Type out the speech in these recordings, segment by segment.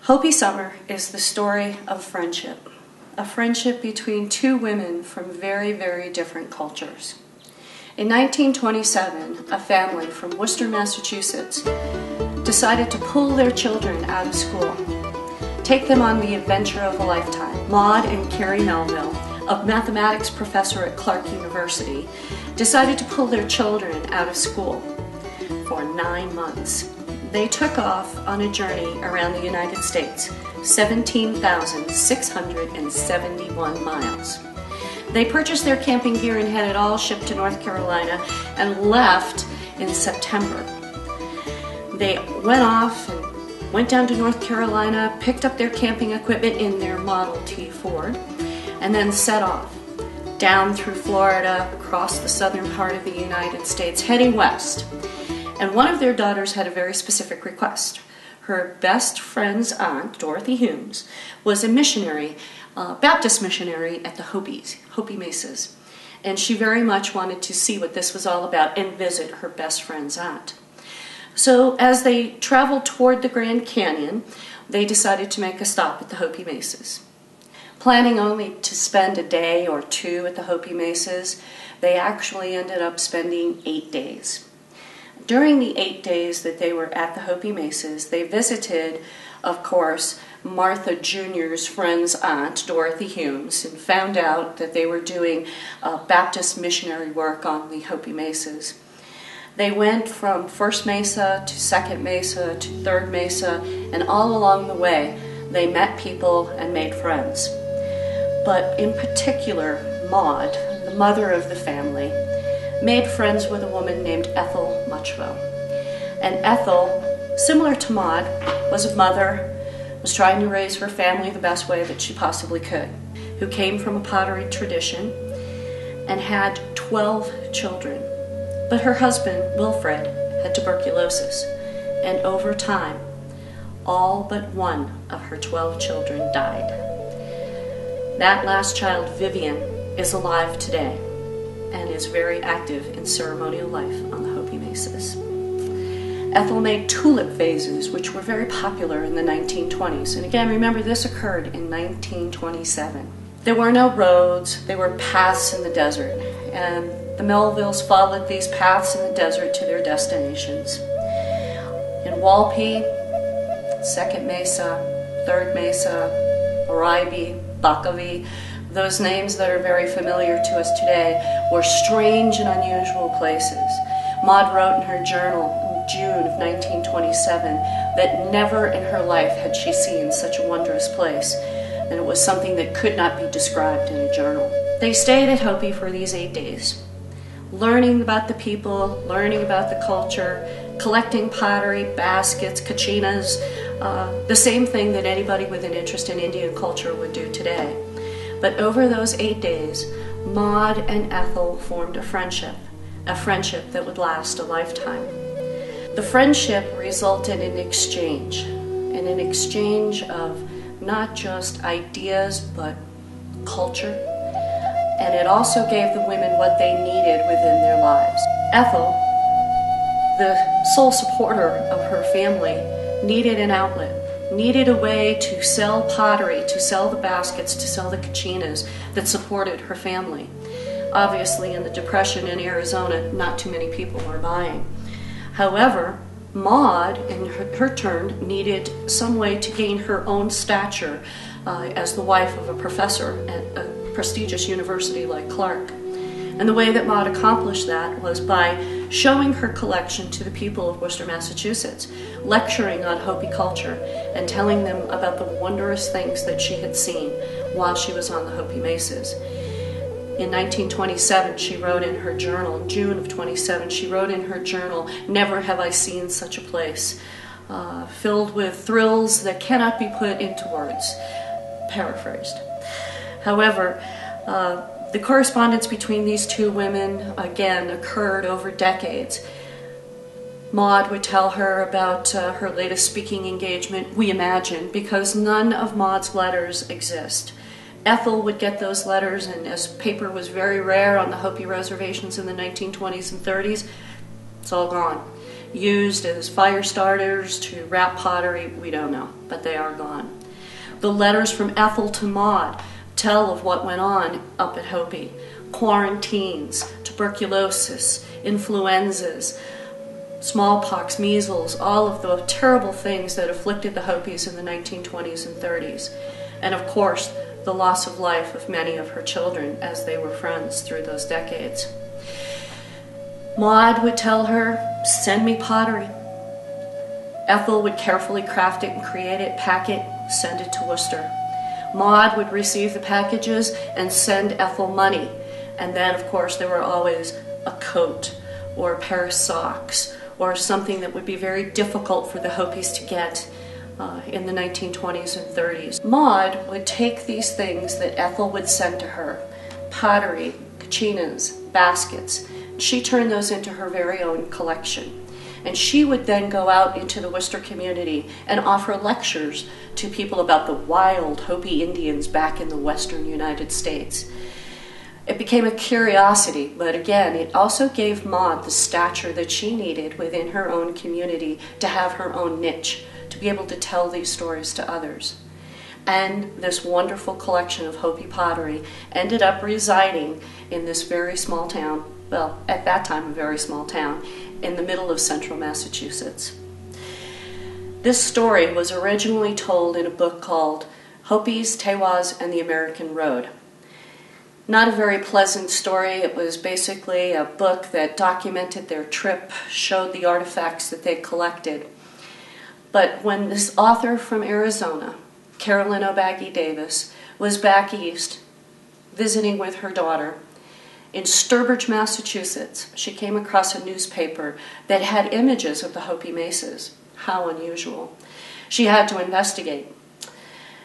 Hopi Summer is the story of friendship, a friendship between two women from very, very different cultures. In 1927, a family from Worcester, Massachusetts, decided to pull their children out of school, take them on the adventure of a lifetime. Maud and Carrie Melville, a mathematics professor at Clark University, decided to pull their children out of school for 9 months. They took off on a journey around the United States, 17,671 miles. They purchased their camping gear and had it all shipped to North Carolina and left in September. They went off and went down to North Carolina, picked up their camping equipment in their Model T Ford, and then set off down through Florida, across the southern part of the United States, heading west. And one of their daughters had a very specific request. Her best friend's aunt, Dorothy Humes, was a missionary, Baptist missionary at the Hopi Mesas. And she very much wanted to see what this was all about and visit her best friend's aunt. So as they traveled toward the Grand Canyon, they decided to make a stop at the Hopi Mesas. Planning only to spend a day or two at the Hopi Mesas, they actually ended up spending 8 days. During the 8 days that they were at the Hopi Mesas, they visited, of course, Martha Jr.'s friend's aunt, Dorothy Humes, and found out that they were doing Baptist missionary work on the Hopi Mesas. They went from first mesa to second mesa to third mesa, and all along the way, they met people and made friends. But in particular, Maud, the mother of the family, made friends with a woman named Ethel Muchvo. And Ethel, similar to Maud, was a mother, was trying to raise her family the best way that she possibly could, who came from a pottery tradition and had 12 children. But her husband, Wilfred, had tuberculosis, and over time, all but one of her 12 children died. That last child, Vivian, is alive today and is very active in ceremonial life on the Hopi Mesas. Ethel made tulip vases, which were very popular in the 1920s. And again, remember, this occurred in 1927. There were no roads, there were paths in the desert, and the Melvilles followed these paths in the desert to their destinations. In Walpi, Second Mesa, Third Mesa, Oribe, Bakavi, those names that are very familiar to us today, were strange and unusual places. Maud wrote in her journal in June of 1927 that never in her life had she seen such a wondrous place, and it was something that could not be described in a journal. They stayed at Hopi for these 8 days, learning about the people, learning about the culture, collecting pottery, baskets, kachinas, the same thing that anybody with an interest in Indian culture would do today. But over those 8 days, Maud and Ethel formed a friendship that would last a lifetime. The friendship resulted in an exchange of not just ideas, but culture. And it also gave the women what they needed within their lives. Ethel, the sole supporter of her family, needed an outlet, needed a way to sell pottery, to sell the baskets, to sell the kachinas that supported her family. Obviously, in the Depression in Arizona, not too many people were buying. However, Maud, in her turn, needed some way to gain her own stature as the wife of a professor at a prestigious university like Clark. And the way that Maud accomplished that was by showing her collection to the people of Worcester, Massachusetts, lecturing on Hopi culture, and telling them about the wondrous things that she had seen while she was on the Hopi Mesas. In 1927, she wrote in her journal, in June of 27, she wrote in her journal, "Never have I seen such a place, filled with thrills that cannot be put into words," paraphrased. However, the correspondence between these two women, again, occurred over decades. Maud would tell her about her latest speaking engagement, we imagine, because none of Maud's letters exist. Ethel would get those letters, and as paper was very rare on the Hopi reservations in the 1920s and 30s, it's all gone. used as fire starters to wrap pottery, we don't know, but they are gone. The letters from Ethel to Maud tell of what went on up at Hopi. Quarantines, tuberculosis, influenzas, smallpox, measles, all of the terrible things that afflicted the Hopis in the 1920s and 30s. And of course, the loss of life of many of her children as they were friends through those decades. Maud would tell her, "Send me pottery." Ethel would carefully craft it and create it, pack it, send it to Worcester. Maud would receive the packages and send Ethel money. And then, of course, there were always a coat or a pair of socks or something that would be very difficult for the Hopis to get in the 1920s and 30s. Maud would take these things that Ethel would send to her, pottery, kachinas, baskets. She turned those into her very own collection. And she would then go out into the Worcester community and offer lectures to people about the wild Hopi Indians back in the western United States. It became a curiosity, but again, it also gave Maud the stature that she needed within her own community to have her own niche, to be able to tell these stories to others. And this wonderful collection of Hopi pottery ended up residing in this very small town, well, at that time a very small town, in the middle of central Massachusetts. This story was originally told in a book called Hopis, Tewas, and the American Road. Not a very pleasant story. It was basically a book that documented their trip, showed the artifacts that they collected. But when this author from Arizona, Carolyn O'Baggy Davis, was back east visiting with her daughter in Sturbridge, Massachusetts, she came across a newspaper that had images of the Hopi mesas. How unusual. She had to investigate.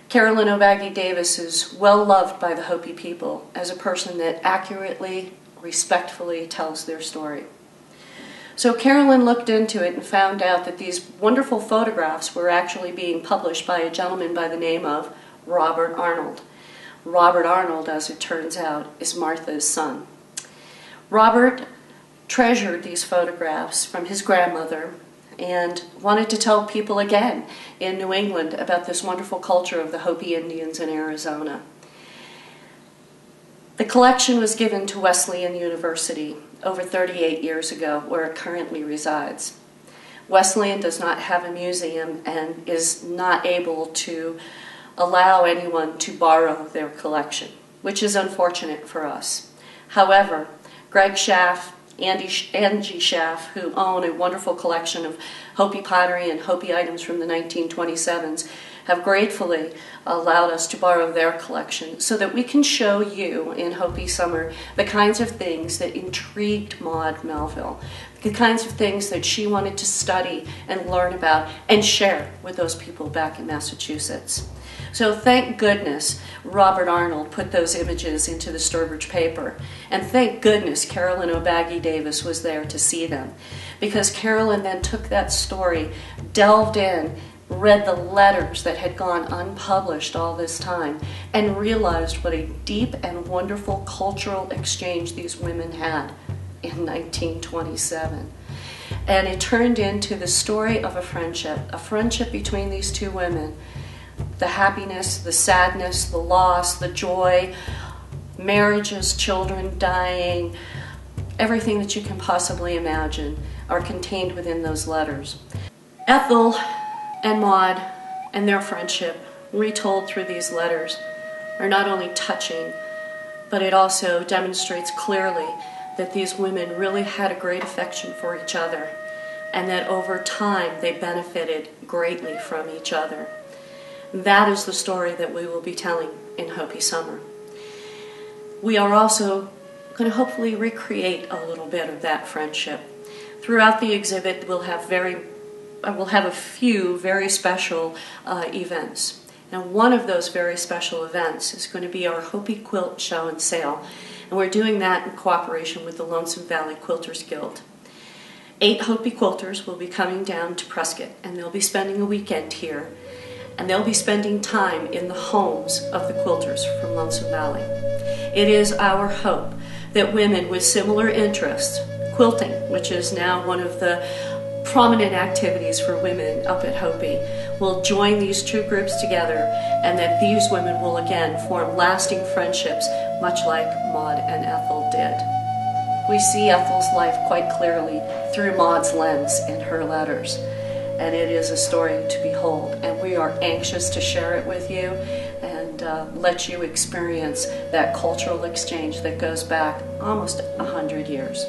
Carolyn O'Baggy Davis is well loved by the Hopi people as a person that accurately, respectfully tells their story. So Carolyn looked into it and found out that these wonderful photographs were actually being published by a gentleman by the name of Robert Arnold. Robert Arnold, as it turns out, is Martha's son. Robert treasured these photographs from his grandmother and wanted to tell people again in New England about this wonderful culture of the Hopi Indians in Arizona. The collection was given to Wesleyan University over 38 years ago, where it currently resides. Wesleyan does not have a museum and is not able to allow anyone to borrow their collection, which is unfortunate for us. However, Greg Schaff, Angie Schaff, who own a wonderful collection of Hopi pottery and Hopi items from the 1927s, have gratefully allowed us to borrow their collection so that we can show you in Hopi Summer the kinds of things that intrigued Maud Melville, the kinds of things that she wanted to study and learn about and share with those people back in Massachusetts. So thank goodness Robert Arnold put those images into the Sturbridge paper. And thank goodness Carolyn O'Baggy Davis was there to see them. Because Carolyn then took that story, delved in, read the letters that had gone unpublished all this time, and realized what a deep and wonderful cultural exchange these women had in 1927. And it turned into the story of a friendship between these two women. The happiness, the sadness, the loss, the joy, marriages, children dying, everything that you can possibly imagine are contained within those letters. Ethel and Maud and their friendship, retold through these letters, are not only touching, but it also demonstrates clearly that these women really had a great affection for each other, and that over time they benefited greatly from each other. That is the story that we will be telling in Hopi Summer. We are also going to hopefully recreate a little bit of that friendship. Throughout the exhibit, we'll have a few very special events. And one of those very special events is going to be our Hopi Quilt Show and Sale. And we're doing that in cooperation with the Lonesome Valley Quilters Guild. 8 Hopi quilters will be coming down to Prescott, and they'll be spending a weekend here. And they'll be spending time in the homes of the quilters from Lonesome Valley. It is our hope that women with similar interests, quilting, which is now one of the prominent activities for women up at Hopi will join these two groups together, and that these women will again form lasting friendships, much like Maud and Ethel did. We see Ethel's life quite clearly through Maud's lens in her letters, and it is a story to behold, and we are anxious to share it with you and let you experience that cultural exchange that goes back almost 100 years.